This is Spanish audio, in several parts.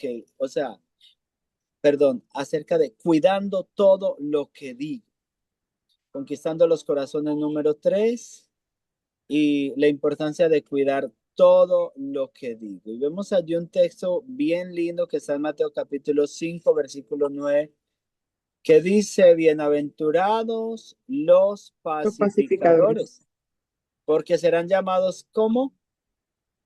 que, o sea, perdón, acerca de cuidando todo lo que digo. Conquistando los corazones número 3 y la importancia de cuidar todo lo que digo. Y vemos allí un texto bien lindo que está en Mateo capítulo 5, versículo 9, que dice, bienaventurados los Los pacificadores. pacificadores, porque serán llamados ¿cómo?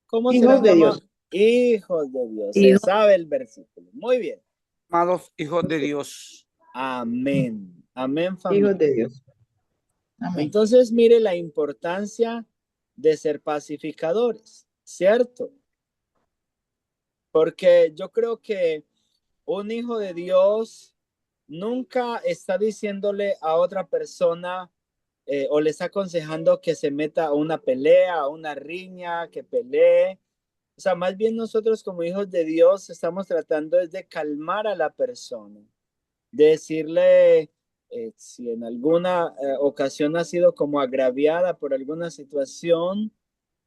¿Cómo Hijos serán de llamados? Dios. Hijos de Dios. Se Hijos, sabe el versículo. Muy bien. Amados hijos de Dios. Amén. Amén, hijos familia. de Dios. Amén. Entonces, mire la importancia de ser pacificadores, ¿cierto? Porque yo creo que un hijo de Dios nunca está diciéndole a otra persona o le está aconsejando que se meta a una pelea, a una riña, que pelee. O sea, más bien nosotros como hijos de Dios estamos tratando es de calmar a la persona, de decirle si en alguna ocasión ha sido como agraviada por alguna situación,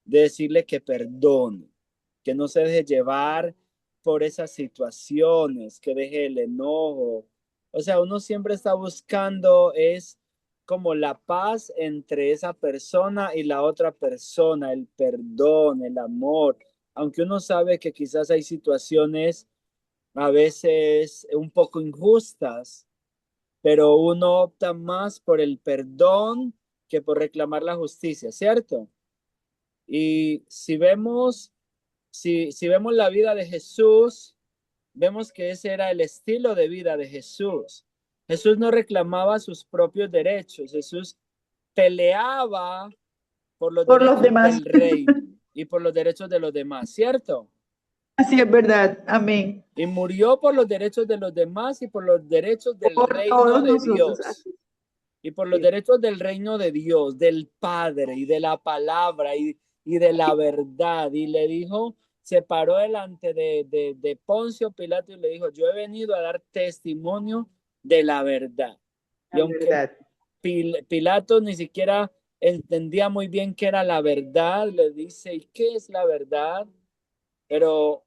de decirle que perdone, que no se deje llevar por esas situaciones, que deje el enojo. O sea, uno siempre está buscando es como la paz entre esa persona y la otra persona, el perdón, el amor, aunque uno sabe que quizás hay situaciones a veces un poco injustas, pero uno opta más por el perdón que por reclamar la justicia, ¿cierto? Y si vemos la vida de Jesús, vemos que ese era el estilo de vida de Jesús. Jesús no reclamaba sus propios derechos, Jesús peleaba por los Por los derechos demás. del reino y por los derechos de los demás, ¿cierto? Así es verdad. Amén. Y murió por los derechos de los demás y por los derechos del Por reino todos de nosotros. Dios. Así Y por los es. derechos del reino de Dios, del Padre y de la palabra y de la verdad. Y le dijo, se paró delante de Poncio Pilato y le dijo, yo he venido a dar testimonio de la verdad. Y La aunque verdad. Pilato ni siquiera entendía muy bien qué era la verdad, le dice, ¿y qué es la verdad? Pero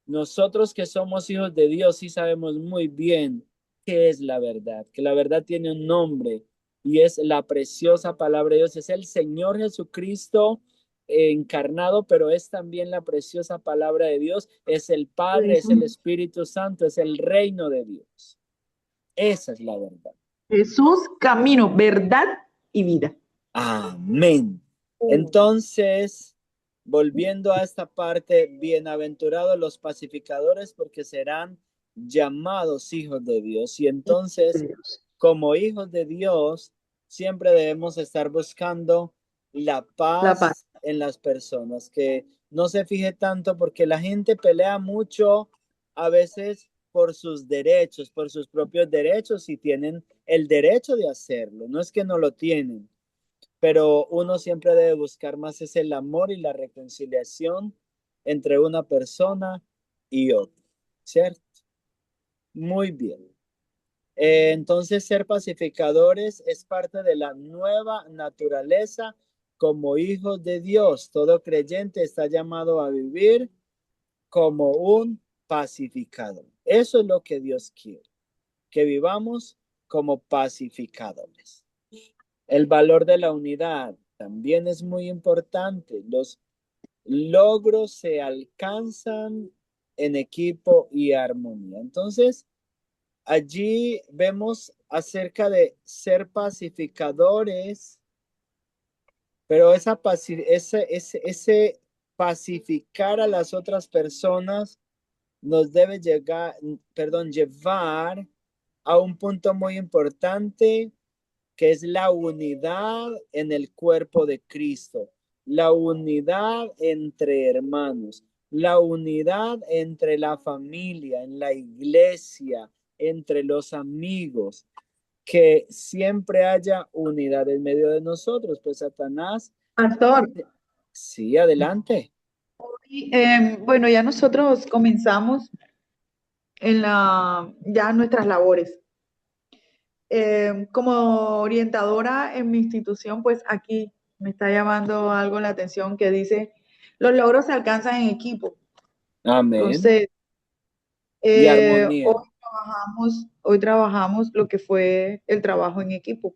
nosotros que somos hijos de Dios sí sabemos muy bien qué es la verdad, que la verdad tiene un nombre y es la preciosa palabra de Dios, es el Señor Jesucristo encarnado, pero es también la preciosa palabra de Dios, es el Padre, es el Jesús, Espíritu Santo, es el reino de Dios. Esa es la verdad. Jesús, camino, verdad y vida. Amén. Entonces, volviendo a esta parte, bienaventurados los pacificadores porque serán llamados hijos de Dios. Y entonces, Dios. como hijos de Dios, siempre debemos estar buscando la La paz. paz en las personas, que no se fije tanto porque la gente pelea mucho a veces por sus derechos, por sus propios derechos y tienen el derecho de hacerlo. No es que no lo tienen, pero uno siempre debe buscar más es el amor y la reconciliación entre una persona y otra, ¿cierto? Muy bien. Entonces, ser pacificadores es parte de la nueva naturaleza como hijos de Dios. Todo creyente está llamado a vivir como un pacificador. Eso es lo que Dios quiere, que vivamos como pacificadores. El valor de la unidad también es muy importante. Los logros se alcanzan en equipo y armonía. Entonces, allí vemos acerca de ser pacificadores, pero ese pacificar a las otras personas nos debe llevar a un punto muy importante que es la unidad en el cuerpo de Cristo, la unidad entre hermanos, la unidad entre la familia, en la iglesia, entre los amigos, que siempre haya unidad en medio de nosotros, pues Satanás, Pastor, sí, adelante. y, bueno, ya nosotros comenzamos ya nuestras labores. Como orientadora en mi institución, pues aquí me está llamando algo la atención que dice, los logros se alcanzan en equipo. Amén. Entonces, Y armonía. Hoy trabajamos lo que fue el trabajo en equipo.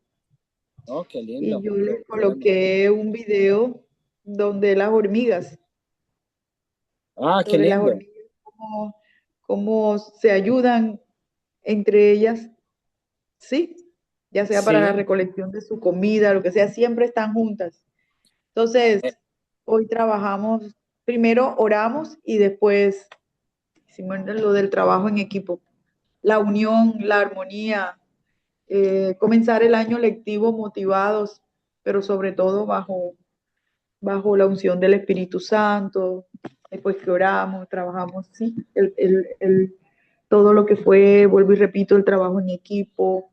Oh, qué Y lindo. yo Qué les bueno. coloqué un video donde las hormigas, Ah, qué sobre las lindo. hormigas, cómo se ayudan entre ellas, ¿sí? Ya sea para la Sí. recolección de su comida, lo que sea, siempre están juntas. Entonces, Eh, hoy trabajamos, primero oramos y después hicimos lo del trabajo en equipo. La unión, la armonía, comenzar el año lectivo motivados, pero sobre todo bajo la unción del Espíritu Santo, después que oramos, trabajamos, sí, todo lo que fue, vuelvo y repito, el trabajo en equipo,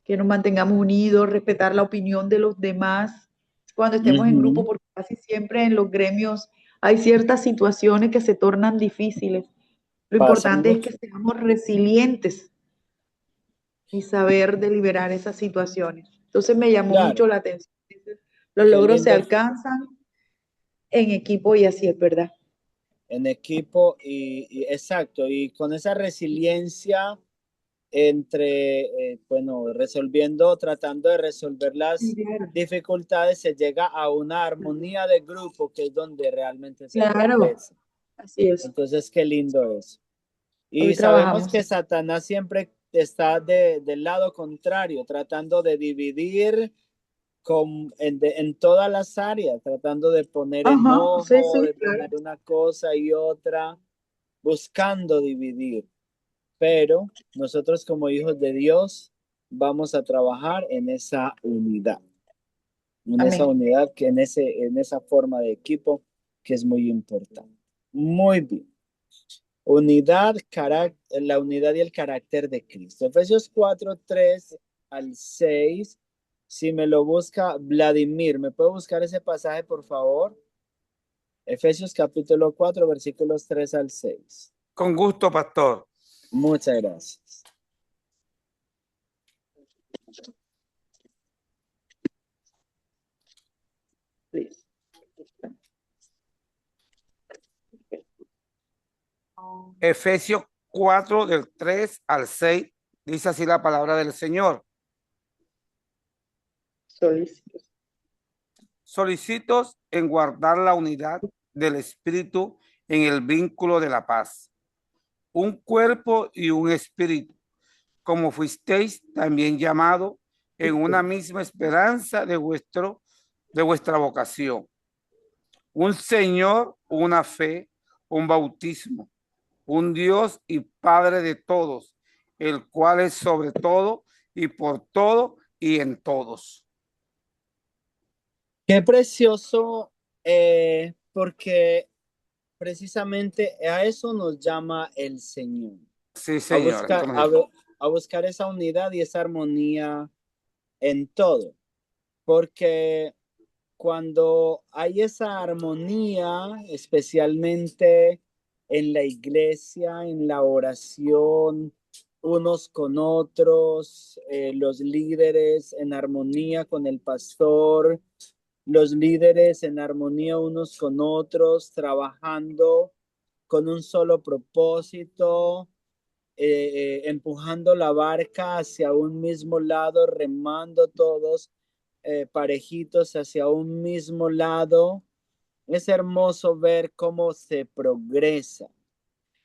que nos mantengamos unidos, respetar la opinión de los demás cuando estemos en grupo, ujú. porque casi siempre en los gremios hay ciertas situaciones que se tornan difíciles. Lo Pasa importante es que mucho. seamos resilientes y saber deliberar esas situaciones. Entonces me llamó Claro, mucho la atención. Los qué logros se lindo alcanzan en equipo y así es verdad. en equipo y exacto. Y con esa resiliencia entre, bueno, resolviendo, tratando de resolver Sí, las claro. dificultades, se llega a una armonía de grupo que es donde realmente se Claro, progresa. así es. Entonces, qué lindo es. Hoy Y sabemos trabajamos. que Satanás siempre está del lado contrario, tratando de dividir en todas las áreas, tratando de poner Ajá, sí, enojo, sí, de claro. poner una cosa y otra, buscando dividir. Pero nosotros como hijos de Dios vamos a trabajar en esa Amén. unidad que en esa forma de equipo que es muy importante. Muy bien. La unidad y el carácter de Cristo. Efesios 4:3 al 6. Si me lo busca Vladimir, ¿me puede buscar ese pasaje, por favor? Efesios capítulo 4, versículos 3 al 6. Con gusto, pastor. Muchas gracias. Please. Efesios 4, del 3 al 6, dice así la palabra del Señor. Solícitos. Solicitos en guardar la unidad del Espíritu en el vínculo de la paz. Un cuerpo y un espíritu, como fuisteis también llamado en una misma esperanza de vuestra vocación. Un Señor, una fe, un bautismo, un Dios y Padre de todos, el cual es sobre todo y por todo y en todos. Qué precioso, porque precisamente a eso nos llama el Señor, Sí, a Señor, esto buscar, nos a, dijo. a buscar esa unidad y esa armonía en todo, porque cuando hay esa armonía, especialmente en la iglesia, en la oración, unos con otros, los líderes en armonía con el pastor, los líderes en armonía unos con otros, trabajando con un solo propósito, empujando la barca hacia un mismo lado, remando todos parejitos hacia un mismo lado. Es hermoso ver cómo se progresa.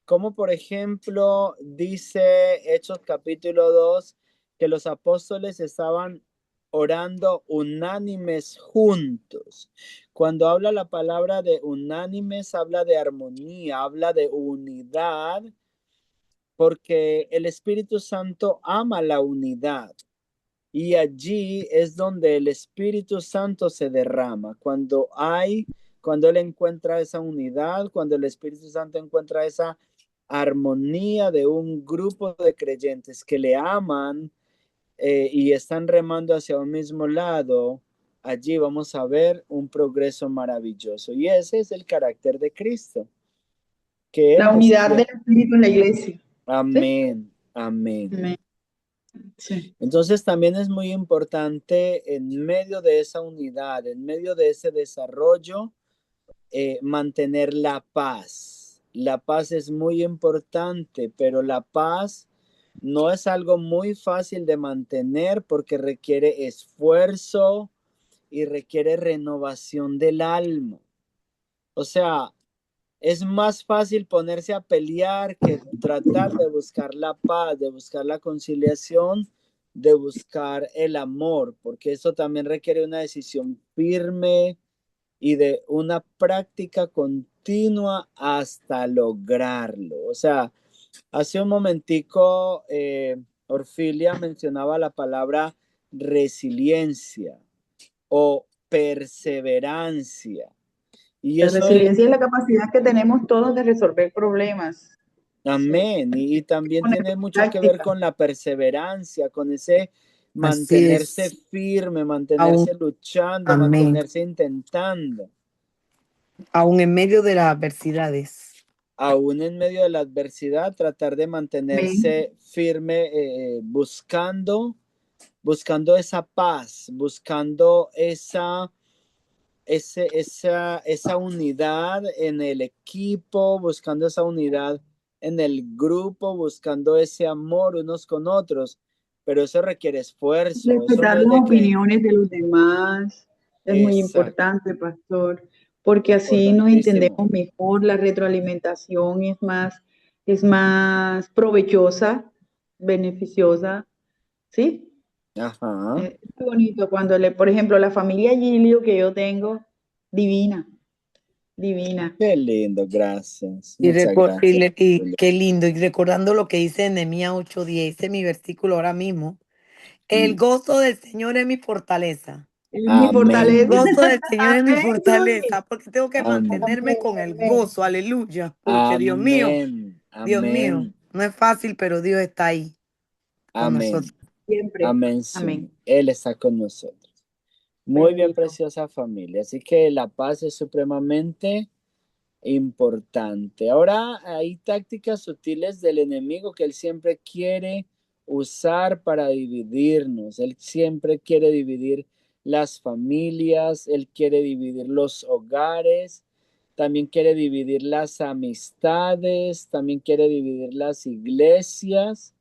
Como por ejemplo dice Hechos capítulo 2 que los apóstoles estaban orando unánimes juntos. Cuando habla la palabra de unánimes, habla de armonía, habla de unidad, porque el Espíritu Santo ama la unidad. Y allí es donde el Espíritu Santo se derrama. Cuando Él encuentra esa unidad, cuando el Espíritu Santo encuentra esa armonía de un grupo de creyentes que le aman y están remando hacia un mismo lado, allí vamos a ver un progreso maravilloso. Y ese es el carácter de Cristo, que Él La nos unidad del quiere. Espíritu en la iglesia. ¿Sí? Amén, amén. Amén. Sí. Entonces también es muy importante en medio de esa unidad, en medio de ese desarrollo, mantener la paz. La paz es muy importante, pero la paz no es algo muy fácil de mantener porque requiere esfuerzo y requiere renovación del alma. O sea, es más fácil ponerse a pelear que tratar de buscar la paz, de buscar la conciliación, de buscar el amor, porque eso también requiere una decisión firme y de una práctica continua hasta lograrlo. O sea, hace un momentico, Orfilia mencionaba la palabra resiliencia o perseverancia. Y La eso es, resiliencia es la capacidad que tenemos todos de resolver problemas. Sí, amén. Y también con la tiene mucho que ver práctica. con la perseverancia, con ese Así mantenerse es. firme, Aún, mantenerse luchando, amén. mantenerse intentando. Aún en medio de las adversidades. Aún en medio de la adversidad, tratar de Amén. mantenerse firme, buscando esa paz, buscando esa unidad en el equipo, buscando esa unidad en el grupo, buscando ese amor unos con otros. Pero eso requiere esfuerzo, eso no Respetar es las de que, opiniones de los demás es muy exacto, importante, pastor, porque así nos importantísimo. entendemos mejor, la retroalimentación es más provechosa, beneficiosa, ¿sí? Ajá, Es muy bonito cuando por ejemplo, la familia Gilio que yo tengo, divina, divina. qué lindo, gracias, Y, muchas gracias. y Julio. qué lindo. Y recordando lo que dice Nehemías 8:10, ese es mi versículo ahora mismo. El Mm. gozo del Señor es mi fortaleza. Es mi El fortaleza. Amén, gozo del Señor es mi Amén, Sonia. fortaleza, porque tengo que mantenerme amén, con el Amén, gozo, aleluya. Porque amén, Dios mío, amén, no es fácil, pero Dios está ahí con nosotros. amén, siempre. amén, Amén. Suni. Él está con nosotros. Muy bien, Bendito. preciosa familia. Así que la paz es supremamente importante. Ahora hay tácticas sutiles del enemigo que él siempre quiere usar para dividirnos. Él siempre quiere dividir las familias, él quiere dividir los hogares, también quiere dividir las amistades, también quiere dividir las iglesias.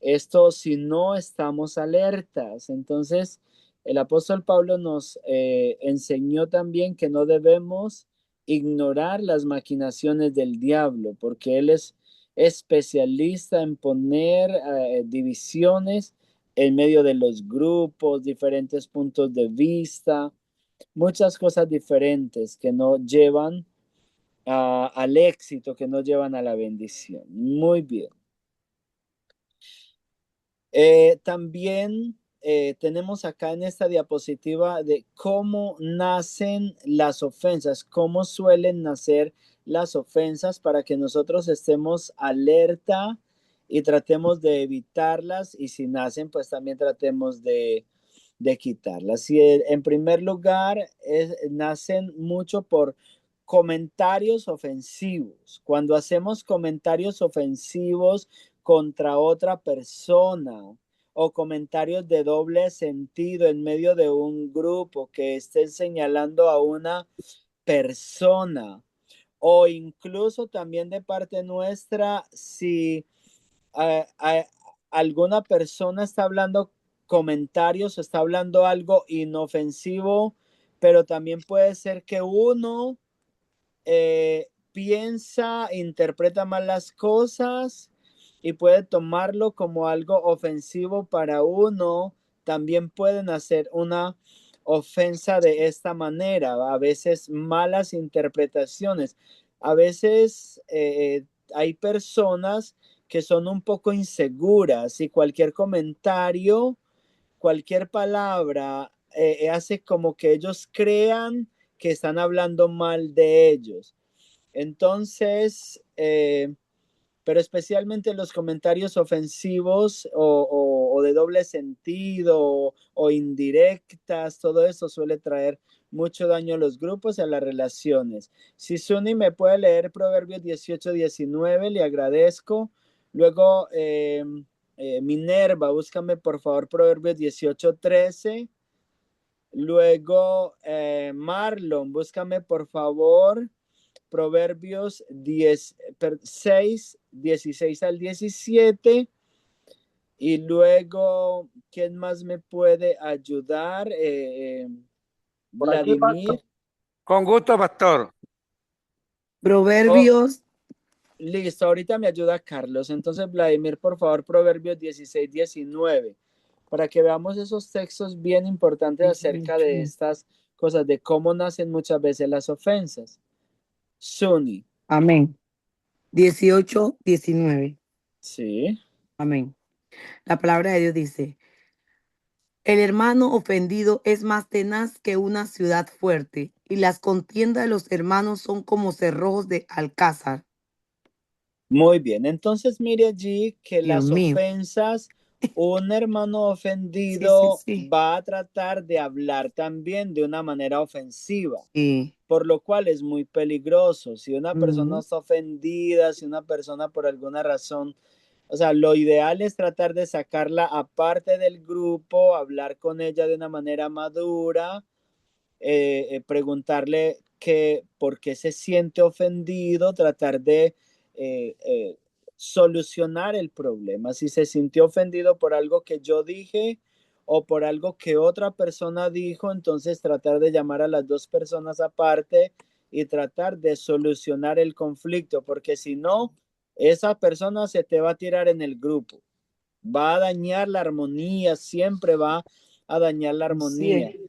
Esto si no estamos alertas. Entonces, el apóstol Pablo nos enseñó también que no debemos ignorar las maquinaciones del diablo, porque él es especialista en poner divisiones en medio de los grupos, diferentes puntos de vista, muchas cosas diferentes que no llevan al éxito, que no llevan a la bendición. Muy bien. También tenemos acá en esta diapositiva de cómo nacen las ofensas, cómo suelen nacer las ofensas para que nosotros estemos alerta y tratemos de evitarlas y si nacen, pues también tratemos de quitarlas. Y en primer lugar, nacen mucho por comentarios ofensivos. Cuando hacemos comentarios ofensivos contra otra persona o comentarios de doble sentido en medio de un grupo que esté señalando a una persona o incluso también de parte nuestra si alguna persona está hablando comentarios o está hablando algo inofensivo, pero también puede ser que uno piensa, interpreta mal las cosas y puede tomarlo como algo ofensivo para uno, también pueden hacer una ofensa de esta manera, a veces malas interpretaciones, a veces hay personas que son un poco inseguras y cualquier comentario, cualquier palabra hace como que ellos crean que están hablando mal de ellos. Entonces, pero especialmente los comentarios ofensivos o de doble sentido o indirectas, todo eso suele traer mucho daño a los grupos y a las relaciones. Si Suni me puede leer Proverbios 18-19, le agradezco. Luego, Minerva, búscame por favor Proverbios 18-13. Luego, Marlon, búscame por favor Proverbios 6, 16 al 17. Y luego, ¿quién más me puede ayudar? Por aquí, Vladimir. Con gusto, pastor. Proverbios, Listo, ahorita me ayuda Carlos. Entonces, Vladimir, por favor, Proverbios 16, 19, para que veamos esos textos bien importantes acerca de estas cosas, de cómo nacen muchas veces las ofensas. Suni. amén. 18, 19. Sí. Amén. La palabra de Dios dice, el hermano ofendido es más tenaz que una ciudad fuerte, y las contiendas de los hermanos son como cerrojos de alcázar. Muy bien. Entonces, mire allí que Dios las mío. ofensas, un hermano Sí, ofendido sí, sí. va a tratar de hablar también de una manera ofensiva, Sí. por lo cual es muy peligroso. Si una persona Ujú. está ofendida, si una persona por alguna razón, o sea, lo ideal es tratar de sacarla aparte del grupo, hablar con ella de una manera madura, preguntarle por qué se siente ofendido, tratar de solucionar el problema. Si se sintió ofendido por algo que yo dije o por algo que otra persona dijo, entonces tratar de llamar a las dos personas aparte y tratar de solucionar el conflicto, porque si no, esa persona se te va a tirar en el grupo, va a dañar la armonía, siempre va a dañar la armonía. Sí.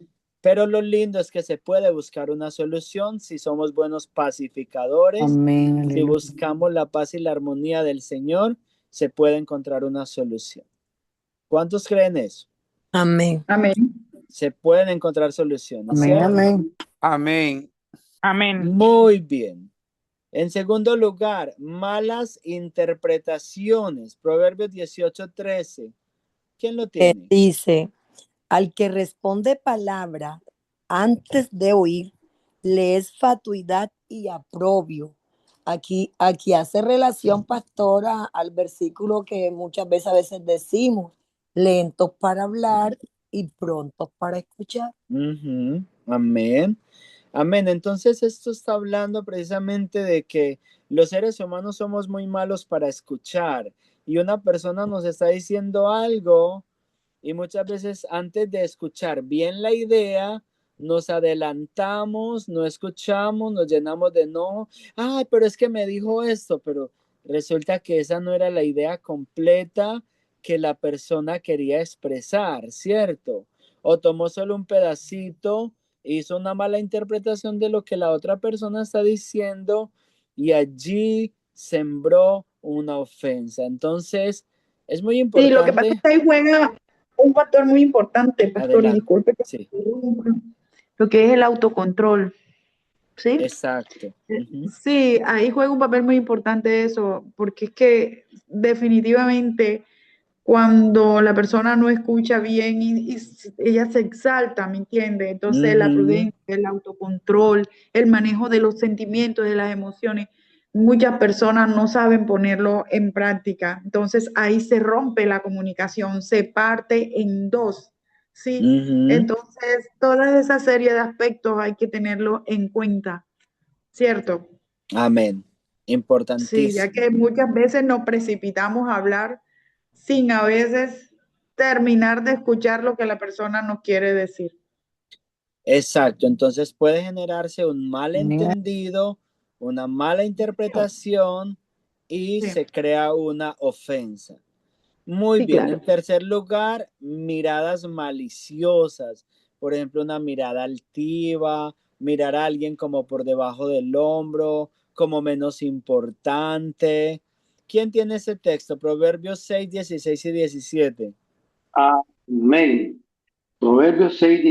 Pero lo lindo es que se puede buscar una solución si somos buenos pacificadores, Amén. si Aleluya. buscamos la paz y la armonía del Señor, se puede encontrar una solución. ¿Cuántos creen eso? Amén. Amén. Se pueden encontrar soluciones, Amén. ¿cierto? Amén. Amén. Amén. Muy bien. En segundo lugar, malas interpretaciones. Proverbios 18:13. ¿Quién lo tiene? Dice, al que responde palabra antes de oír, le es fatuidad y aprobio. Aquí hace relación, pastora, al versículo que muchas veces decimos, lentos para hablar y prontos para escuchar. Ujú. Amén. Amén. Entonces esto está hablando precisamente de que los seres humanos somos muy malos para escuchar y una persona nos está diciendo algo y muchas veces antes de escuchar bien la idea, nos adelantamos, no escuchamos, nos llenamos de no, ay, pero es que me dijo esto, pero resulta que esa no era la idea completa que la persona quería expresar, ¿cierto? O tomó solo un pedacito, hizo una mala interpretación de lo que la otra persona está diciendo y allí sembró una ofensa. Entonces, es muy Sí, lo que pasa es importante. que ahí juega un factor muy importante, pastor, y Adelante. disculpe que Sí, interrumpa, lo que es el autocontrol, ¿sí? exacto. Ujú. Sí, ahí juega un papel muy importante eso, porque es que definitivamente cuando la persona no escucha bien y ella se exalta, ¿me entiende? Entonces la Ujú. prudencia, el autocontrol, el manejo de los sentimientos, de las emociones, muchas personas no saben ponerlo en práctica. Entonces ahí se rompe la comunicación, se parte en dos, ¿sí? Ujú. Entonces toda esa serie de aspectos hay que tenerlo en cuenta, ¿cierto? Amén. Sí, ya Importantísimo. que muchas veces nos precipitamos a hablar sin a veces terminar de escuchar lo que la persona nos quiere decir. Exacto. Entonces puede generarse un Amén. malentendido, una mala interpretación y Sí, se crea una ofensa. Muy sí, bien. claro. En tercer lugar, miradas maliciosas. Por ejemplo, una mirada altiva, mirar a alguien como por debajo del hombro, como menos importante. ¿Quién tiene ese texto? Proverbios 6, 16 y 17. Amén. Proverbios 6,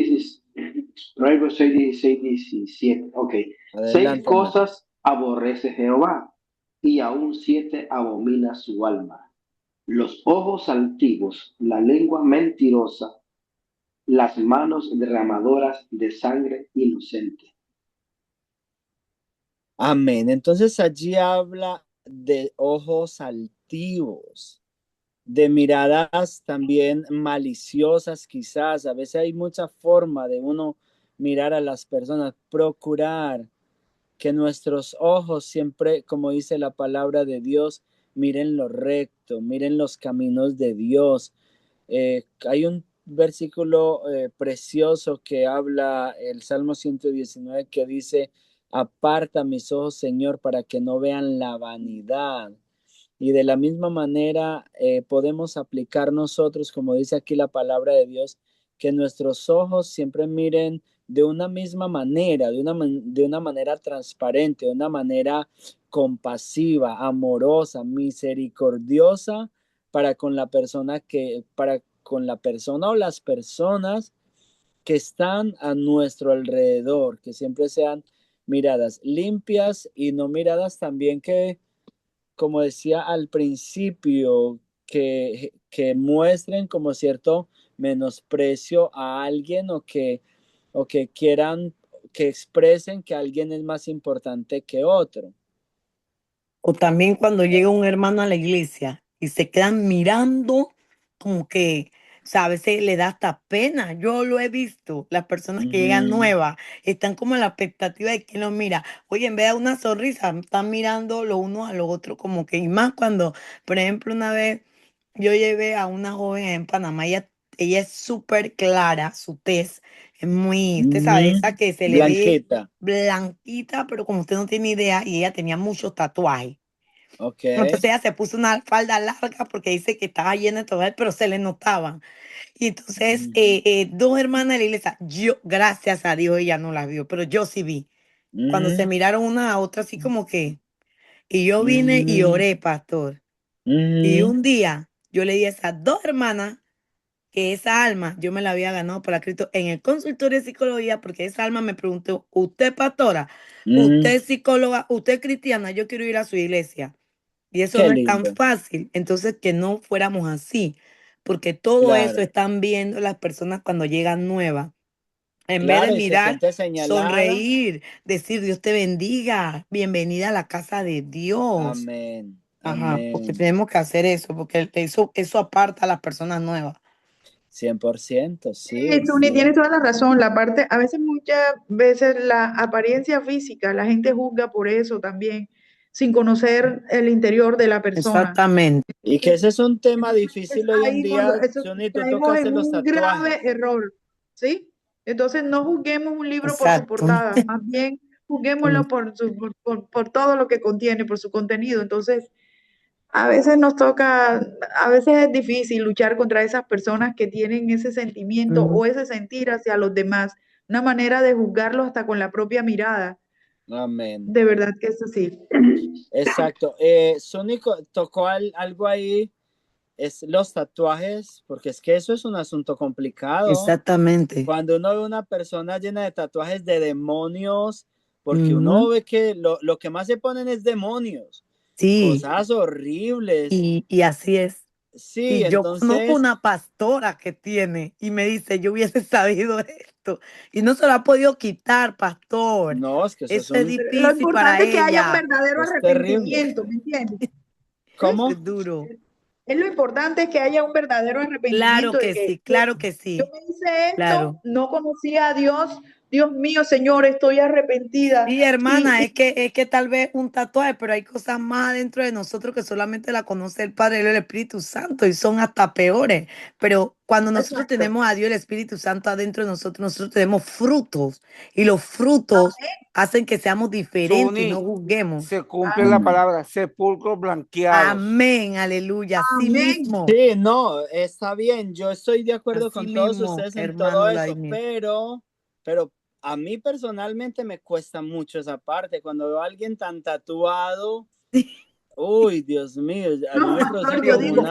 16, 17. Ok. Seis Adelante, hermano. cosas aborrece Jehová y aún siete abomina su alma: los ojos altivos, la lengua mentirosa, las manos derramadoras de sangre inocente. Amén. Entonces allí habla de ojos altivos, de miradas también maliciosas quizás. A veces hay mucha forma de uno mirar a las personas, procurar que nuestros ojos siempre, como dice la palabra de Dios, miren lo recto, miren los caminos de Dios. Hay un versículo precioso que habla el Salmo 119 que dice, aparta mis ojos, Señor, para que no vean la vanidad. Y de la misma manera podemos aplicar nosotros, como dice aquí la palabra de Dios, que nuestros ojos siempre miren de una misma manera, de una manera transparente, de una manera compasiva, amorosa, misericordiosa para con la persona para con la persona o las personas que están a nuestro alrededor, que siempre sean miradas limpias y no miradas también que, como decía al principio, que muestren como cierto menosprecio a alguien o que quieran, que expresen que alguien es más importante que otro. O también cuando llega un hermano a la iglesia y se quedan mirando como que, o sea, a veces le da hasta pena. Yo lo he visto. Las personas que llegan nuevas están como en la expectativa de quién los mira. Oye, en vez de una sonrisa, están mirando lo uno a lo otro como que, y más cuando, por ejemplo, una vez yo llevé a una joven en Panamá, ella es súper clara, su tez es muy, usted sabe, esa que se le ve Blanquita. blanquita, pero como usted no tiene idea, y ella tenía muchos tatuajes. Ok. Entonces ella se puso una falda larga porque dice que estaba llena de tatuajes, pero se le notaban. Y entonces dos hermanas de la iglesia, yo, gracias a Dios, ella no las vio, pero yo sí vi. Cuando se miraron una a otra así como que, y yo vine y oré, pastor. Y un día yo le di a esas dos hermanas que esa alma yo me la había ganado para Cristo en el consultorio de psicología, porque esa alma me preguntó, ¿usted pastora? ¿Usted es psicóloga? ¿Usted es cristiana? Yo quiero ir a su iglesia. Y eso Qué no es tan lindo. fácil. Entonces, que no fuéramos así, porque todo eso Claro. están viendo las personas cuando llegan nuevas. En vez de Claro, y se mirar, siente señalada. sonreír, decir Dios te bendiga, bienvenida a la casa de Dios. Amén. Ajá, porque Amén. tenemos que hacer eso, porque eso aparta a las personas nuevas. 100%, Sí, sí, Tony, sí. tienes toda la razón. La parte, a veces, muchas veces la apariencia física, la gente juzga por eso también, sin conocer el interior de la persona. Exactamente, Y que ese es un tema Entonces, difícil hoy en ahí cuando día, eso Johnny, tú caemos tocaste en los un grave tatuajes. error, ¿sí? Entonces, no juzguemos un libro por su exacto. portada, más bien juzguémoslo por todo lo que contiene, por su contenido. Entonces, a veces nos toca, a veces es difícil luchar contra esas personas que tienen ese sentimiento Ujú. o ese sentir hacia los demás, una manera de juzgarlos hasta con la propia mirada. Amén. De verdad que eso sí. Exacto. Sónico tocó algo ahí, es los tatuajes, porque es que eso es un asunto complicado. Exactamente. Cuando uno ve una persona llena de tatuajes de demonios, porque uno Ujú. ve que lo que más se ponen es demonios, Sí, cosas horribles. y así es. Sí, Y yo conozco entonces, una pastora que tiene y me dice, yo hubiese sabido esto. Y no se lo ha podido quitar, pastor. no, es que eso Eso es Pero lo difícil para importante es que haya un ella. verdadero es terrible. arrepentimiento, ¿me entiendes? Eso ¿Cómo? es duro. Es lo importante es que haya un verdadero arrepentimiento Claro de que que sí, claro que yo sí. me hice esto, Claro. no conocía a Dios, Dios mío, Señor, estoy arrepentida. Sí, hermana, Y es que tal vez un tatuaje, pero hay cosas más adentro de nosotros que solamente la conoce el Padre y el Espíritu Santo y son hasta peores. Pero cuando nosotros exacto. tenemos a Dios, el Espíritu Santo adentro de nosotros tenemos frutos y los frutos hacen que seamos diferentes y no Sony, juzguemos. se cumple la Amén. palabra, sepulcros blanqueados. Amén, aleluya, así Amén. mismo, Sí, no, está bien, yo estoy de acuerdo así con todos mismo, ustedes en todo hermano eso, Vladimir. pero a mí personalmente me cuesta mucho esa parte. Cuando veo a alguien tan tatuado, uy, Dios mío, a mí No, me produce pastor, yo como digo,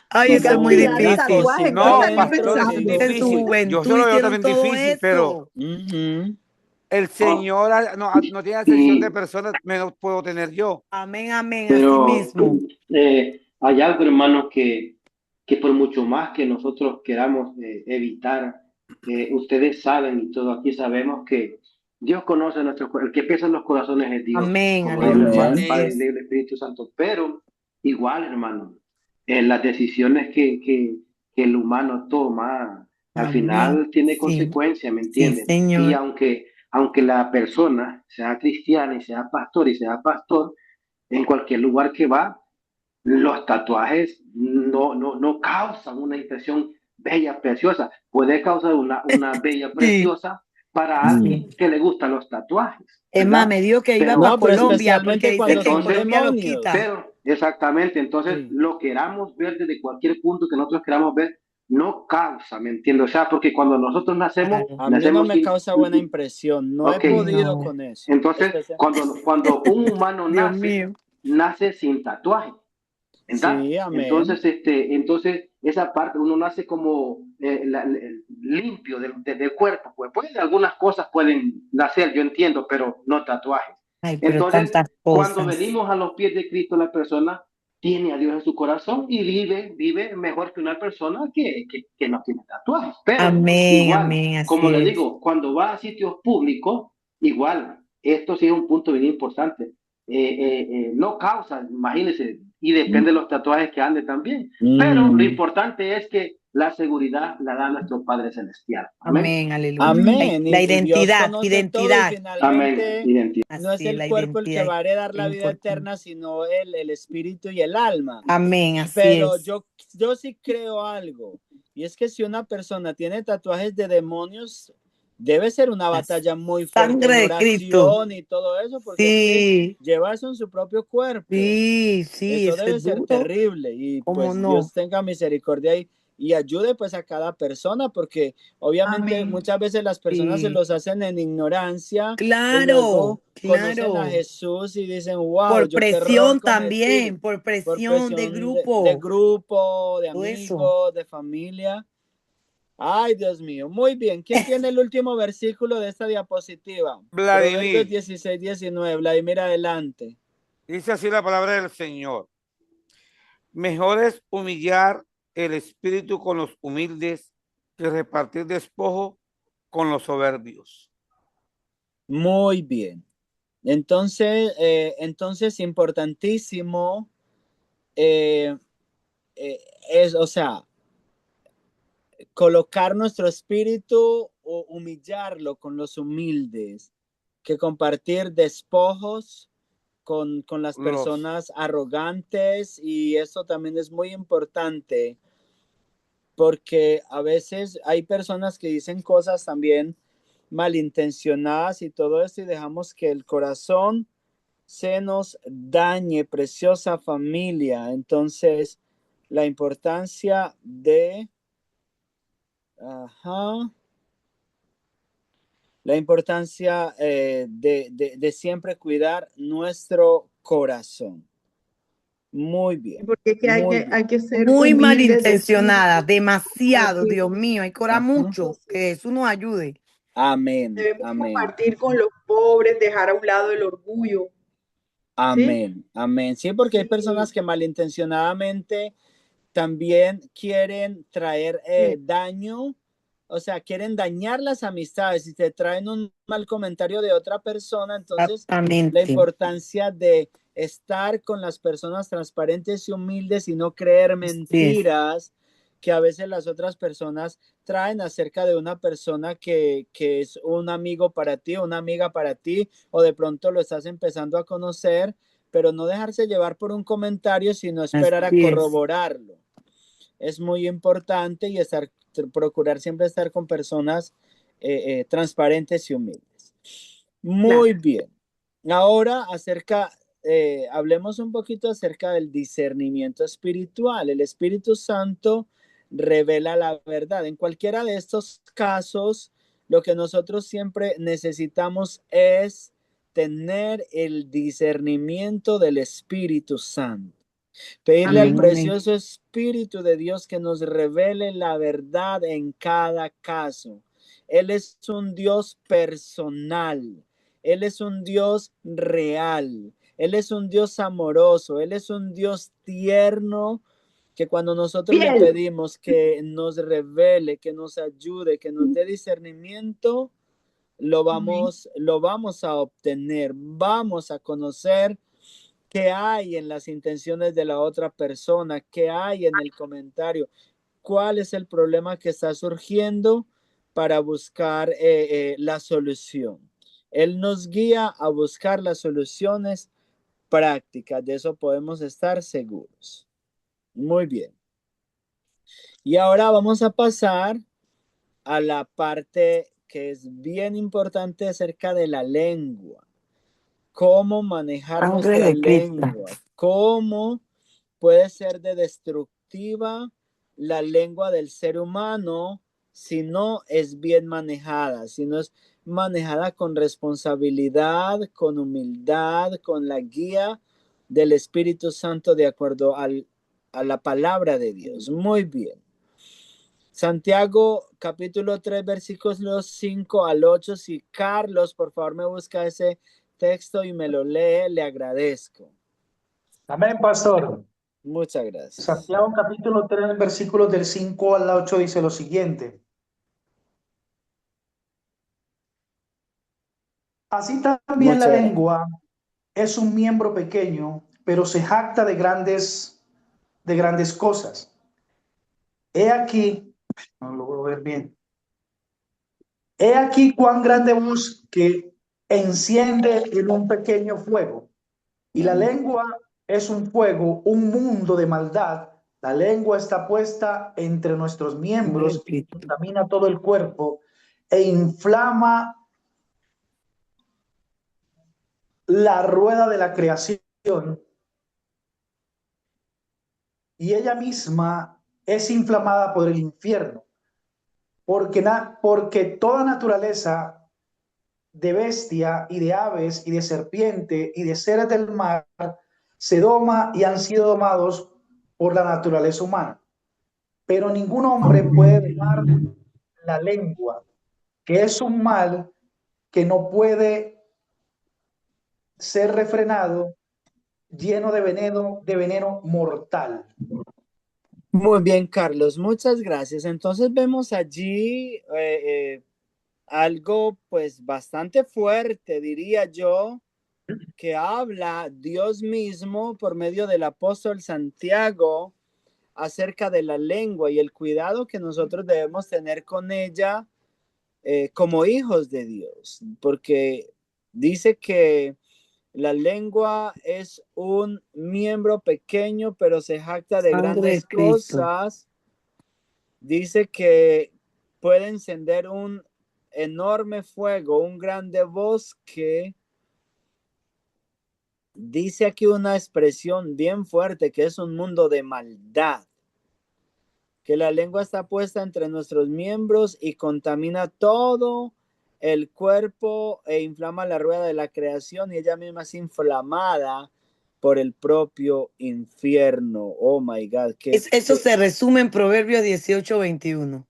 Ay, qué eso es muy cantidad de una difícil. tatuajes, cosita ¿qué No, estaría adentro pastor, que es pensando? digo, En su difícil. uy. Yo juventud se lo veo hicieron también todo difícil, pero eso. Ujú. el Señor no tiene acepción de Y, personas, menos puedo tener yo. Amén, amén, así pero mismo. hay algo, hermanos, que por mucho más que nosotros queramos evitar, ustedes saben y todos aquí sabemos que Dios conoce el que piensa en los corazones es Dios, Amén, como dijo aleluya, el Amén. así Padre, el Hijo es. y el Espíritu Santo. Pero igual, hermanos, en las decisiones que el humano toma, al Amén. final tiene Sí, consecuencias, ¿me sí, entienden? Y Señor. aunque aunque la persona sea cristiana y sea pastor, en cualquier lugar que va, los tatuajes no causan una impresión bella, preciosa. Puede causar una bella, Sí, preciosa para Mm. alguien que le gustan los tatuajes, es más, ¿verdad? me dijo que iba Pero para No, pero Colombia porque especialmente dice cuando que en son entonces, Colombia lo demonios. quita. pero exactamente, entonces Sí. lo queramos ver desde cualquier punto que nosotros queramos ver, no causa, ¿me entiendes? O sea, porque cuando nosotros nacemos, Claro. A mí no nacemos me sin... causa buena impresión. No he Ok, podido No, con eso. entonces Especial. cuando un humano Dios nace, mío. nace sin tatuaje. ¿Verdad? Sí, amén. Entonces esa parte uno nace como limpio del cuerpo, pues algunas cosas pueden nacer, yo entiendo, pero no tatuajes. Ay, pero Entonces, tantas cuando cosas. venimos a los pies de Cristo, la persona tiene a Dios en su corazón y vive mejor que una persona que no tiene tatuajes. Pero Amén, igual, amén, como así le es. digo, cuando va a sitios públicos, igual, esto sí es un punto bien importante. No causa, imagínense, y depende de los tatuajes que ande también. Pero lo Mm. importante es que la seguridad la da nuestro Padre Celestial. Amén. Amén, aleluya. Amén. La Y Dios identidad, conoce todo y identidad. Amén. finalmente Identidad. no es Así es, el la cuerpo el que identidad va a heredar es la vida importante. eterna, sino el espíritu y el alma. Amén, así Pero es. yo sí creo algo, y es que si una persona tiene tatuajes de demonios, debe ser una La batalla muy fuerte sangre en de Cristo. oración y todo eso, porque es que Sí, lleva eso en su propio cuerpo. sí, sí, Eso eso debe es ser duro. terrible y ¿Cómo pues no? Dios tenga misericordia y ayude pues a cada persona porque obviamente Amén. muchas veces las personas se Sí. los hacen en ignorancia y Claro, luego conocen a claro. Jesús y dicen, wow, Por yo qué error presión cometí también, por por presión de presión de grupo, grupo, de todo eso. amigos, de familia. Ay, Dios mío. Muy bien. ¿Quién tiene el último versículo de esta diapositiva? Proverbios Vladimir, 16:19. Vladimir, adelante. dice así la palabra del Señor. Mejor es humillar el espíritu con los humildes que repartir despojo con los soberbios. Muy bien. Entonces importantísimo eh, o sea, colocar nuestro espíritu o humillarlo con los humildes, que compartir despojos con las Los, personas arrogantes y eso también es muy importante porque a veces hay personas que dicen cosas también malintencionadas y todo esto y dejamos que el corazón se nos dañe, preciosa familia. Entonces, la importancia ajá, la importancia de siempre cuidar nuestro corazón. Muy bien, Porque es que muy bien. hay que ser Muy humildes de malintencionada, espíritu para demasiado, que Dios mío, hay que orar Ajá. mucho, que Jesús nos ayude. Amén, debemos amén, compartir con los pobres, dejar a un lado el orgullo, ¿sí? amén, amén. Sí, porque hay personas Sí, que malintencionadamente también quieren traer sí, daño, o sea, quieren dañar las amistades y te traen un mal comentario de otra persona, entonces la Exactamente. importancia de estar con las personas transparentes y humildes y no creer Así es. mentiras que a veces las otras personas traen acerca de una persona que es un amigo para ti, una amiga para ti, o de pronto lo estás empezando a conocer, pero no dejarse llevar por un comentario, sino esperar a Así es. corroborarlo. Es muy importante y procurar siempre estar con personas transparentes y humildes. Muy claro. bien. Ahora hablemos un poquito acerca del discernimiento espiritual. El Espíritu Santo revela la verdad. En cualquiera de estos casos, lo que nosotros siempre necesitamos es tener el discernimiento del Espíritu Santo. Pedirle al Amén, Amén. amén. precioso Espíritu de Dios que nos revele la verdad en cada caso. Él es un Dios personal. Él es un Dios real. Él es un Dios amoroso. Él es un Dios tierno que cuando nosotros le Fiel. pedimos que nos revele, que nos ayude, que nos dé discernimiento, Amén. lo vamos a obtener. Vamos a conocer qué hay en las intenciones de la otra persona, qué hay en el comentario, cuál es el problema que está surgiendo para buscar la solución. Él nos guía a buscar las soluciones prácticas, de eso podemos estar seguros. Muy bien. Y ahora vamos a pasar a la parte que es bien importante acerca de la lengua. Cómo manejar Sangre nuestra de Cristo. lengua. Cómo puede ser de destructiva la lengua del ser humano si no es bien manejada, si no es manejada con responsabilidad, con humildad, con la guía del Espíritu Santo de acuerdo a la palabra de Dios. Muy bien. Santiago capítulo 3 versículos 5 al 8. Si Carlos por favor me busca ese texto y me lo lee, le agradezco. Amén, pastor. Muchas gracias. Santiago capítulo 3, versículos del 5 al 8 dice lo siguiente. Así también la Muchas gracias. lengua es un miembro pequeño, pero se jacta de grandes cosas. He aquí, no lo puedo ver bien. He aquí cuán grande bosque enciende en un pequeño fuego. Y la lengua es un fuego, un mundo de maldad. La lengua está puesta entre nuestros miembros y contamina todo el cuerpo e inflama la rueda de la creación. Y ella misma es inflamada por el infierno. Porque toda naturaleza de bestia y de aves y de serpiente y de seres del mar se doma y han sido domados por la naturaleza humana. Pero ningún hombre puede domar la lengua, que es un mal que no puede ser refrenado, lleno de veneno mortal. Muy bien, Carlos, muchas gracias. Entonces vemos allí algo pues bastante fuerte, diría yo, que habla Dios mismo por medio del apóstol Santiago acerca de la lengua y el cuidado que nosotros debemos tener con ella como hijos de Dios, porque dice que la lengua es un miembro pequeño, pero se jacta de Sangre de grandes Cristo. cosas. Dice que puede encender un enorme fuego, un grande bosque. Dice aquí una expresión bien fuerte que es un mundo de maldad. Que la lengua está puesta entre nuestros miembros y contamina todo el cuerpo e inflama la rueda de la creación y ella misma es inflamada por el propio infierno. Oh my God. Eso se resume en Proverbios 18:21.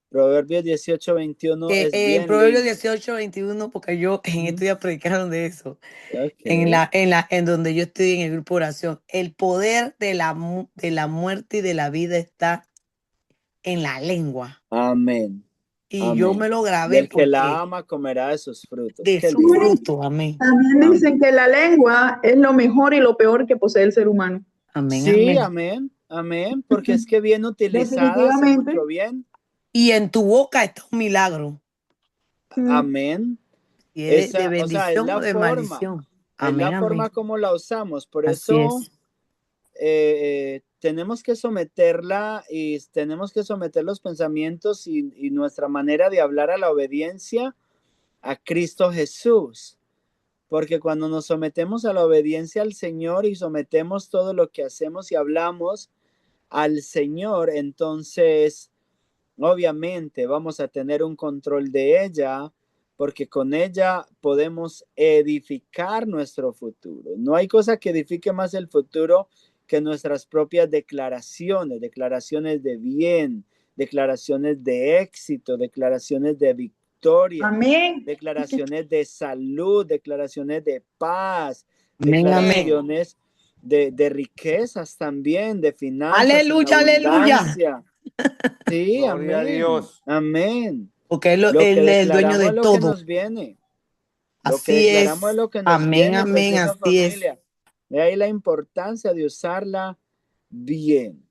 Proverbios 18:21 es En bien Proverbios lindo. 18:21, porque yo en estos días predicaron de eso. Okay. En donde yo estoy en el grupo de oración. El poder de la muerte y de la vida está en la lengua. Amén. Y Amén. yo me lo grabé Del que porque la ama comerá de sus frutos. de Qué su lindo. fruto. Amén. También dicen que la lengua es lo mejor y lo peor que posee el ser humano. Amén. Sí, Amén. amén. Amén. Porque es que bien utilizada hace Definitivamente. mucho bien. Y en tu boca está un milagro. Amén. Y es de Esa, o sea, es bendición o la de forma. maldición. Es Amén. la Amén. forma como la usamos. Por Así eso es. tenemos que someterla y tenemos que someter los pensamientos y nuestra manera de hablar a la obediencia a Cristo Jesús. Porque cuando nos sometemos a la obediencia al Señor y sometemos todo lo que hacemos y hablamos al Señor, entonces obviamente vamos a tener un control de ella, porque con ella podemos edificar nuestro futuro. No hay cosa que edifique más el futuro que nuestras propias declaraciones, declaraciones de bien, declaraciones de éxito, declaraciones de victoria, Amén. declaraciones de salud, declaraciones de paz, Amén. Amén. declaraciones de riquezas también, de finanzas, Aleluya, en aleluya. abundancia. Sí, Gloria a amén. Dios. Amén. Porque Lo que Él es el dueño declaramos de es lo que todo. nos viene. Lo que Así declaramos es. es lo que nos Amén, viene, amén, preciosa así es. familia. De ahí la importancia de usarla bien.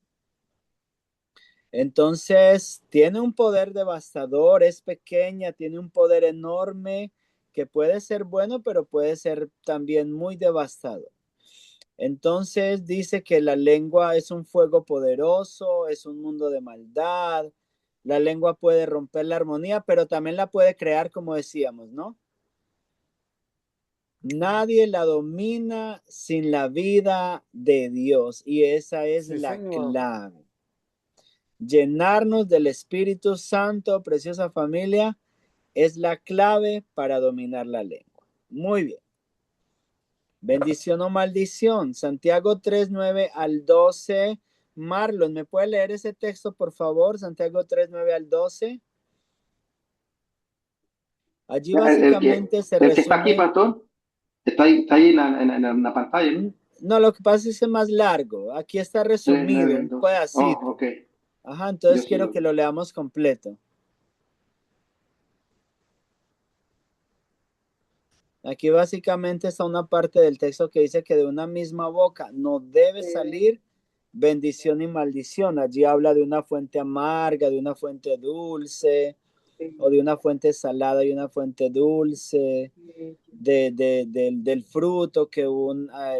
Entonces, tiene un poder devastador, es pequeña, tiene un poder enorme que puede ser bueno, pero puede ser también muy devastador. Entonces dice que la lengua es un fuego poderoso, es un mundo de maldad. La lengua puede romper la armonía, pero también la puede crear, como decíamos, ¿no? Nadie la domina sin la vida de Dios, y esa es Sí, la señor. clave. Llenarnos del Espíritu Santo, preciosa familia, es la clave para dominar la lengua. Muy bien. Bendición o maldición. Santiago 3:9 al 12. Marlon, ¿me puede leer ese texto, por favor? Santiago 3:9 al 12. Allí básicamente se el que está aquí, resume. pastor, está ahí en la pantalla, ¿no? No, lo que pasa es que es más largo. Aquí está 3, resumido, 9, un 12. Oh, pedacito. ok. Ajá, Yo entonces sí quiero lo que vi. lo leamos completo. Aquí básicamente está una parte del texto que dice que de una misma boca no debe salir bendición y maldición. Allí habla de una fuente amarga, de una fuente dulce, o de una fuente salada y una fuente dulce, del fruto que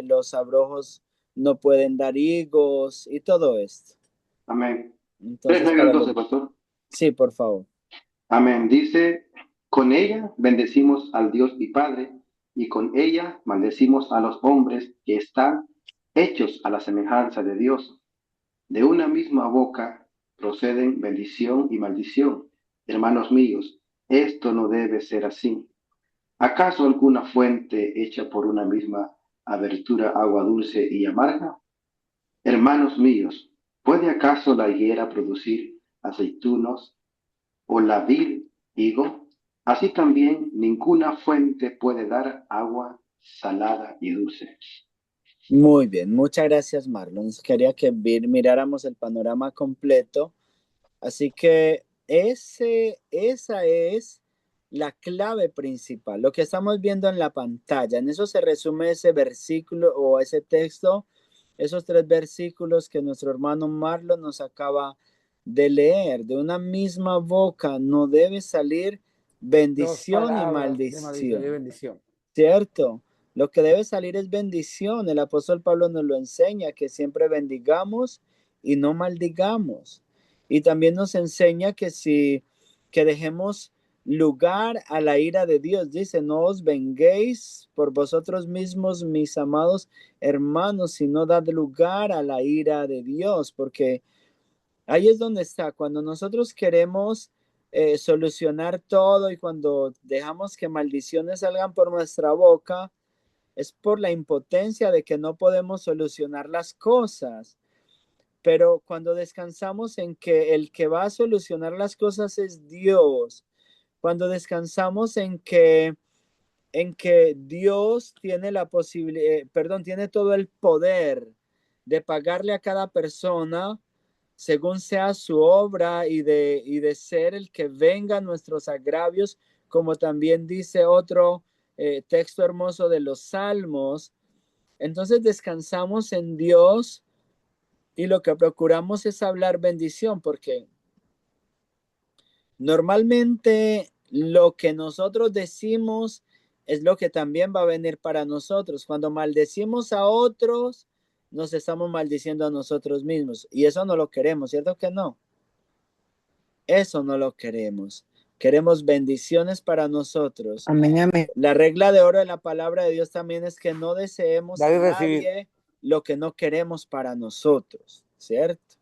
los abrojos no pueden dar higos y todo esto. Amén. 3, Entonces, 9 al 12, pastor. Sí, por favor. Amén. Dice, con ella bendecimos al Dios y Padre, y con ella maldecimos a los hombres que están hechos a la semejanza de Dios. De una misma boca proceden bendición y maldición. Hermanos míos, esto no debe ser así. ¿Acaso alguna fuente hecha por una misma abertura agua dulce y amarga? Hermanos míos, ¿puede acaso la higuera producir aceitunos o la vid higo? Así también ninguna fuente puede dar agua salada y dulce. Muy bien, muchas gracias, Marlon. Quería que miráramos el panorama completo. Así que esa es la clave principal, lo que estamos viendo en la pantalla. En eso se resume ese versículo o ese texto, esos 3 versículos que nuestro hermano Marlon nos acaba de leer. De una misma boca no debe salir Dos bendición y palabras de maldición y maldición, bendición. ¿cierto? Lo que debe salir es bendición. El apóstol Pablo nos lo enseña, que siempre bendigamos y no maldigamos. Y también nos enseña que dejemos lugar a la ira de Dios. Dice, no os venguéis por vosotros mismos, mis amados hermanos, sino dad lugar a la ira de Dios, porque ahí es donde está. Cuando nosotros queremos solucionar todo y cuando dejamos que maldiciones salgan por nuestra boca, es por la impotencia de que no podemos solucionar las cosas. Pero cuando descansamos en que el que va a solucionar las cosas es Dios, cuando descansamos en que Dios tiene la posibilidad, tiene todo el poder de pagarle a cada persona según sea su obra y de ser el que venga nuestros agravios, como también dice otro texto hermoso de los Salmos. Entonces descansamos en Dios y lo que procuramos es hablar bendición, porque normalmente lo que nosotros decimos es lo que también va a venir para nosotros. Cuando maldecimos a otros, nos estamos maldiciendo a nosotros mismos. Y eso no lo queremos, ¿cierto que no? Eso no lo queremos. Queremos bendiciones para nosotros. Amén, amén. La regla de oro de la palabra de Dios también es que no deseemos Dar y a recibir. nadie lo que no queremos para nosotros, ¿cierto?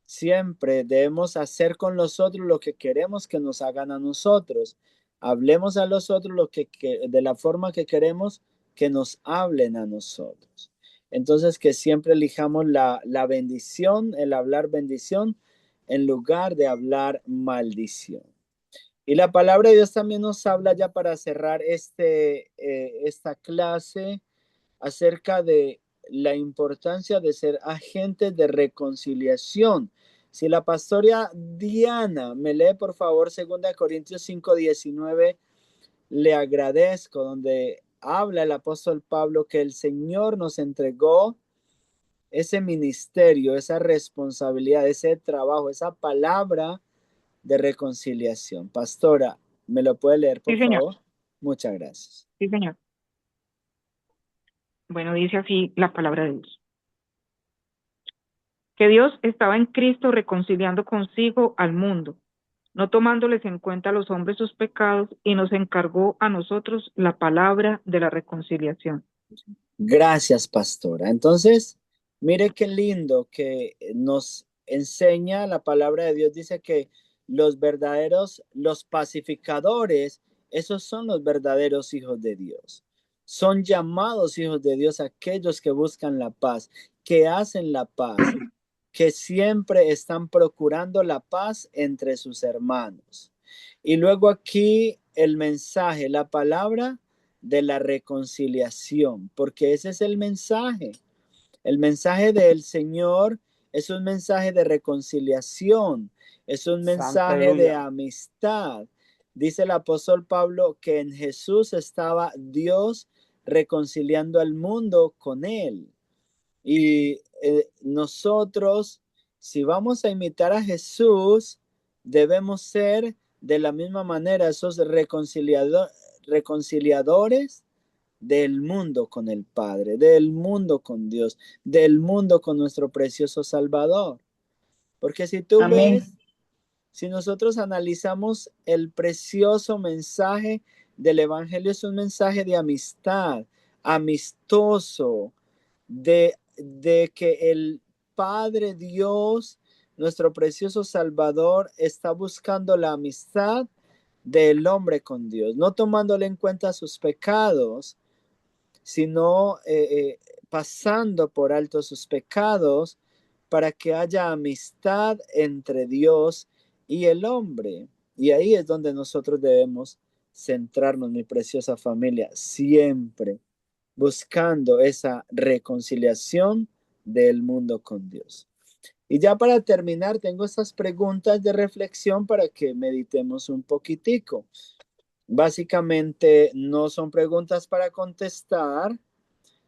Siempre debemos hacer con los otros lo que queremos que nos hagan a nosotros. Hablemos a los otros de la forma que queremos que nos hablen a nosotros. Entonces, que siempre elijamos la bendición, el hablar bendición, en lugar de hablar maldición. Y la palabra de Dios también nos habla, ya para cerrar esta clase, acerca de la importancia de ser agentes de reconciliación. Si la pastora Diana me lee, por favor, 2 Corintios 5:19, le agradezco, donde habla el apóstol Pablo que el Señor nos entregó ese ministerio, esa responsabilidad, ese trabajo, esa palabra de reconciliación. Pastora, ¿me lo puede leer, por Sí, señor. favor? Muchas gracias. Sí, señor. Bueno, dice así la palabra de Dios. Que Dios estaba en Cristo reconciliando consigo al mundo, no tomándoles en cuenta a los hombres sus pecados, y nos encargó a nosotros la palabra de la reconciliación. Gracias, pastora. Entonces, mire qué lindo que nos enseña la palabra de Dios. Dice que los pacificadores, esos son los verdaderos hijos de Dios. Son llamados hijos de Dios aquellos que buscan la paz, que hacen la paz, que siempre están procurando la paz entre sus hermanos. Y luego aquí el mensaje, la palabra de la reconciliación, porque ese es el mensaje. El mensaje del Señor es un mensaje de reconciliación, es un mensaje de amistad. Dice el apóstol Pablo que en Jesús estaba Dios reconciliando al mundo con él. Y nosotros, si vamos a imitar a Jesús, debemos ser de la misma manera esos reconciliadores del mundo con el Padre, del mundo con Dios, del mundo con nuestro precioso Salvador. Porque si tú Amén. ves, si nosotros analizamos el precioso mensaje del Evangelio, es un mensaje de amistad, amistoso, de que el Padre Dios, nuestro precioso Salvador, está buscando la amistad del hombre con Dios, no tomándole en cuenta sus pecados, sino pasando por alto sus pecados para que haya amistad entre Dios y el hombre. Y ahí es donde nosotros debemos centrarnos, mi preciosa familia, siempre buscando esa reconciliación del mundo con Dios. Y ya para terminar, tengo estas preguntas de reflexión para que meditemos un poquitico. Básicamente no son preguntas para contestar,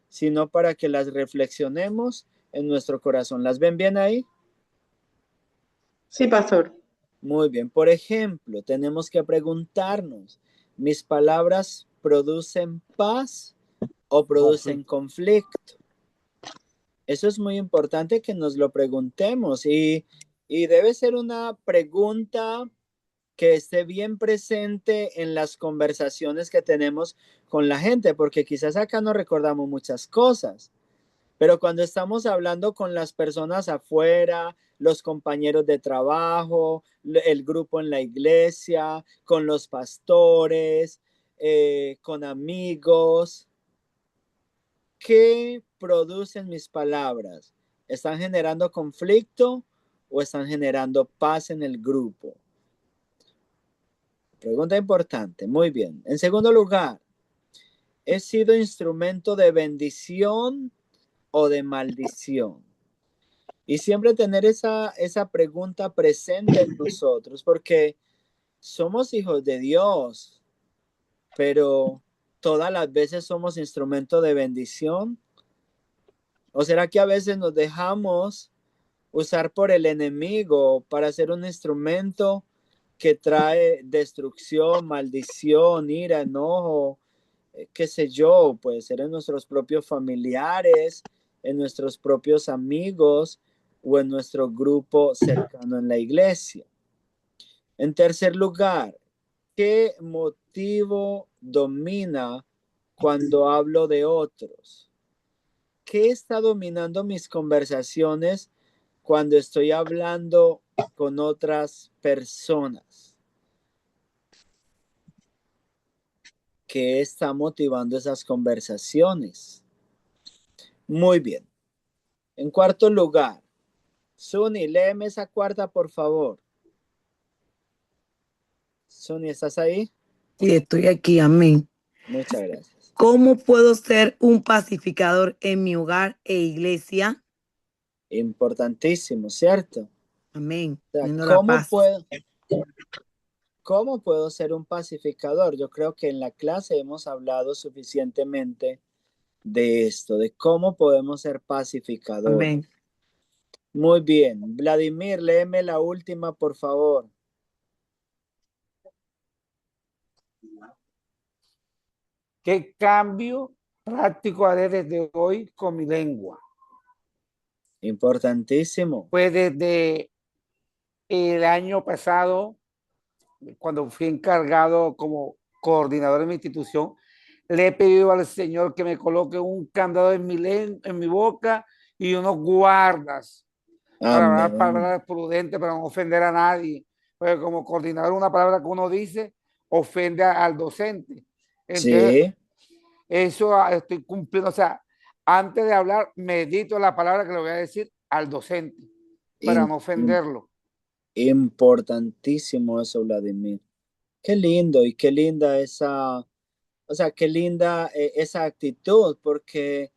sino para que las reflexionemos en nuestro corazón. ¿Las ven bien ahí? Sí, pastor. Muy bien. Por ejemplo, tenemos que preguntarnos, ¿mis palabras producen paz o producen conflicto? Eso es muy importante que nos lo preguntemos y debe ser una pregunta que esté bien presente en las conversaciones que tenemos con la gente, porque quizás acá no recordamos muchas cosas, pero cuando estamos hablando con las personas afuera, los compañeros de trabajo, el grupo en la iglesia, con los pastores, con amigos, ¿qué producen mis palabras? ¿Están generando conflicto o están generando paz en el grupo? Pregunta importante. Muy bien. En segundo lugar, ¿he sido instrumento de bendición o de maldición? Y siempre tener esa pregunta presente en nosotros, porque somos hijos de Dios, pero todas las veces somos instrumento de bendición. ¿O será que a veces nos dejamos usar por el enemigo para ser un instrumento que trae destrucción, maldición, ira, enojo, qué sé yo, puede ser en nuestros propios familiares, en nuestros propios amigos o en nuestro grupo cercano en la iglesia? En tercer lugar, ¿qué motivo domina cuando hablo de otros? ¿Qué está dominando mis conversaciones cuando estoy hablando con otras personas? ¿Qué está motivando esas conversaciones? Muy bien. En cuarto lugar, Suni, léeme esa cuarta, por favor. Suni, ¿estás ahí? Sí, estoy aquí, amén. Muchas gracias. ¿Cómo puedo ser un pacificador en mi hogar e iglesia? Importantísimo, ¿cierto? Amén. O sea, Teniendo la paz. ¿cómo puedo ser un pacificador? Yo creo que en la clase hemos hablado suficientemente de esto, de cómo podemos ser pacificadores. Amén. Muy bien. Vladimir, léeme la última, por favor. ¿Qué cambio práctico haré desde hoy con mi lengua? Importantísimo. Pues desde el año pasado, cuando fui encargado como coordinador de mi institución, le he pedido al Señor que me coloque un candado en mi boca y unos guardas para hablar Amén. palabras prudentes, para no ofender a nadie. Porque como coordinador, una palabra que uno dice ofende al docente. Entonces, Sí, eso estoy cumpliendo. O sea, antes de hablar, medito la palabra que le voy a decir al docente para no ofenderlo. importantísimo eso, Vladimir. Qué lindo y qué linda esa, o sea, qué linda esa actitud, porque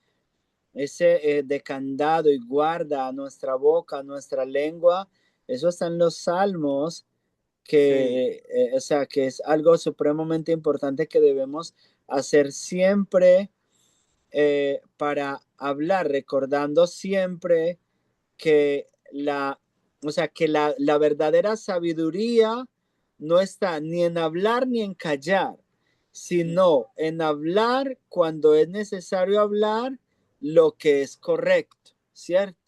ese de candado y guarda a nuestra boca, a nuestra lengua, eso está en los salmos, que, Sí. o sea, que es algo supremamente importante que debemos hacer siempre para hablar, recordando siempre que o sea, que la verdadera sabiduría no está ni en hablar ni en callar, sino en hablar cuando es necesario hablar lo que es correcto, ¿cierto?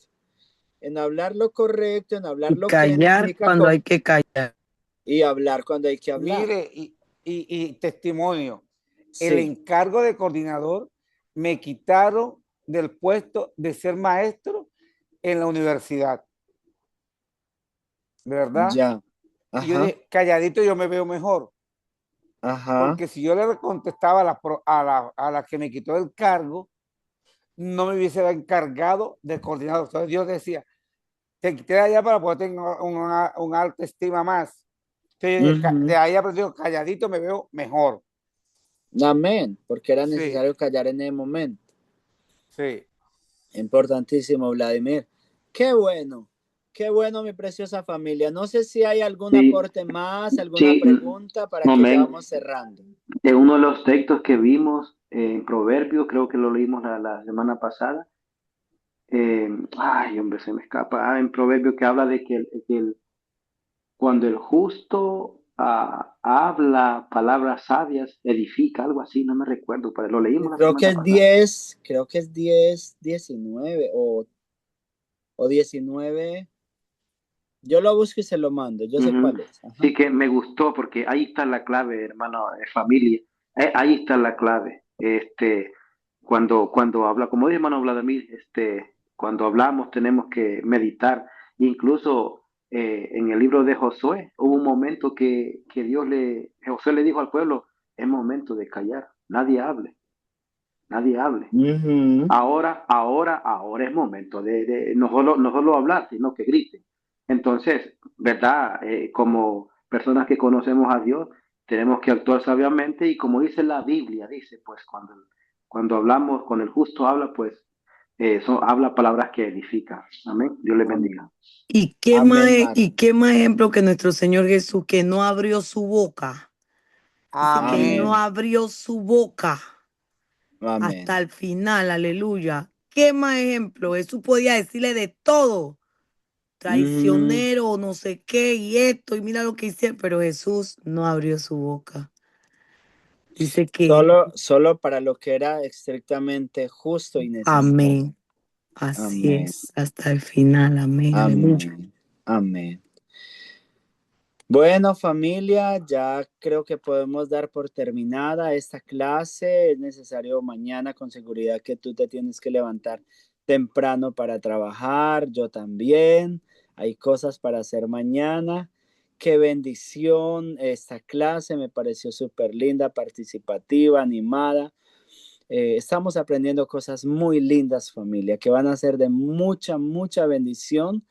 En hablar lo correcto, en hablar Y lo que callar edifica cuando hay que callar. y hablar cuando hay que hablar. Mire, y testimonio, el Sí, encargo de coordinador me quitaron del puesto de ser maestro en la universidad, ¿verdad? ya. Y yo Ajá, dije, calladito yo me veo mejor, ajá. porque si yo le contestaba a la que me quitó el cargo, no me hubiese encargado de coordinador. Entonces Dios decía, te quité de allá para poder tener una alta estima más. Entonces, Ujú. de ahí aprendido, calladito me veo mejor. Amén, porque era Sí, necesario callar en el momento. sí. Importantísimo, Vladimir. Qué bueno, mi preciosa familia. No sé si hay algún Sí, aporte más, alguna sí, pregunta para que ya amén. vamos cerrando. De uno de los textos que vimos en Proverbios, creo que lo leímos la semana pasada. Ay, hombre, se me escapa. En Proverbios que habla de cuando el justo habla palabras sabias, edifica, algo así, no me recuerdo, pero lo leímos la Creo que semana es pasada. 10, creo que es 10, 19 o 19. Yo lo busco y se lo mando. Yo sé Ujú. cuál es. Ajá. Sí que me gustó porque ahí está la clave, hermano, familia. Ahí está la clave. Cuando habla, como dice hermano Vladimir, cuando hablamos tenemos que meditar. Incluso en el libro de Josué hubo un momento que Josué le dijo al pueblo, es momento de callar, nadie hable, nadie hable. Ujú. Ahora es momento de no solo hablar, sino que grite. Entonces, ¿verdad? Como personas que conocemos a Dios, tenemos que actuar sabiamente y como dice la Biblia, dice, pues cuando hablamos, cuando el justo habla, pues habla palabras que edifican. Amén. Dios le bendiga. Amén. Amén, Marco. ¿Y qué más ejemplo que nuestro Señor Jesús, que no abrió su boca? Dice que Él no Amén. Amén. abrió su boca hasta Amén. el final, aleluya. ¿Qué más ejemplo? Jesús podía decirle de todo, Ujú. traicionero o no sé qué, y esto, y mira lo que hicieron, pero Jesús no abrió su boca. Dice que, Solo para lo que era estrictamente justo y necesario. amén, así Amén. es, hasta el final, amén, aleluya. Amén. Amén. Bueno, familia, ya creo que podemos dar por terminada esta clase. Es necesario mañana con seguridad que tú te tienes que levantar temprano para trabajar, yo también. Hay cosas para hacer mañana. Qué bendición esta clase, me pareció súper linda, participativa, animada. Estamos aprendiendo cosas muy lindas, familia, que van a ser de mucha, mucha bendición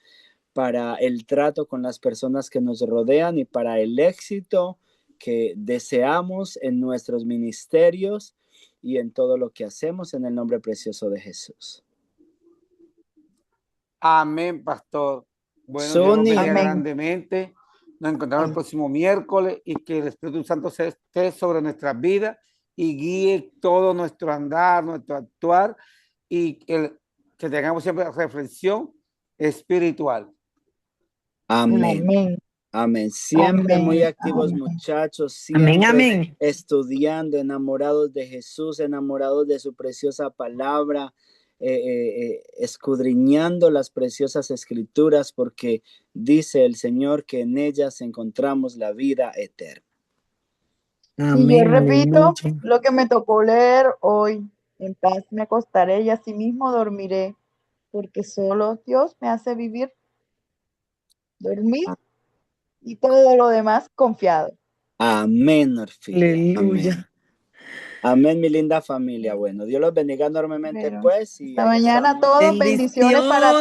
para el trato con las personas que nos rodean y para el éxito que deseamos en nuestros ministerios y en todo lo que hacemos en el nombre precioso de Jesús. Amén, pastor. Bueno, Dios los Suni, bendiga Amén. grandemente. Nos encontramos el Amén. próximo miércoles y que el Espíritu Santo esté sobre nuestras vidas y guíe todo nuestro andar, nuestro actuar y que tengamos siempre reflexión espiritual. amén. Amén. Amén. Siempre muy Amén, activos, amén. muchachos, Amén, siempre amén. estudiando, enamorados de Jesús, enamorados de su preciosa palabra, escudriñando las preciosas escrituras, porque dice el Señor que en ellas encontramos la vida eterna. Y yo Amén, repito aleluya. lo que me tocó leer hoy. En paz me acostaré y asimismo dormiré, porque solo Dios me hace vivir, dormir y todo lo demás confiado. Amén, Orfilia. Amén. Aleluya. Amén, mi linda familia. Bueno, Dios los bendiga enormemente, Pero pues, y hasta ahí mañana estamos. todos, bendiciones para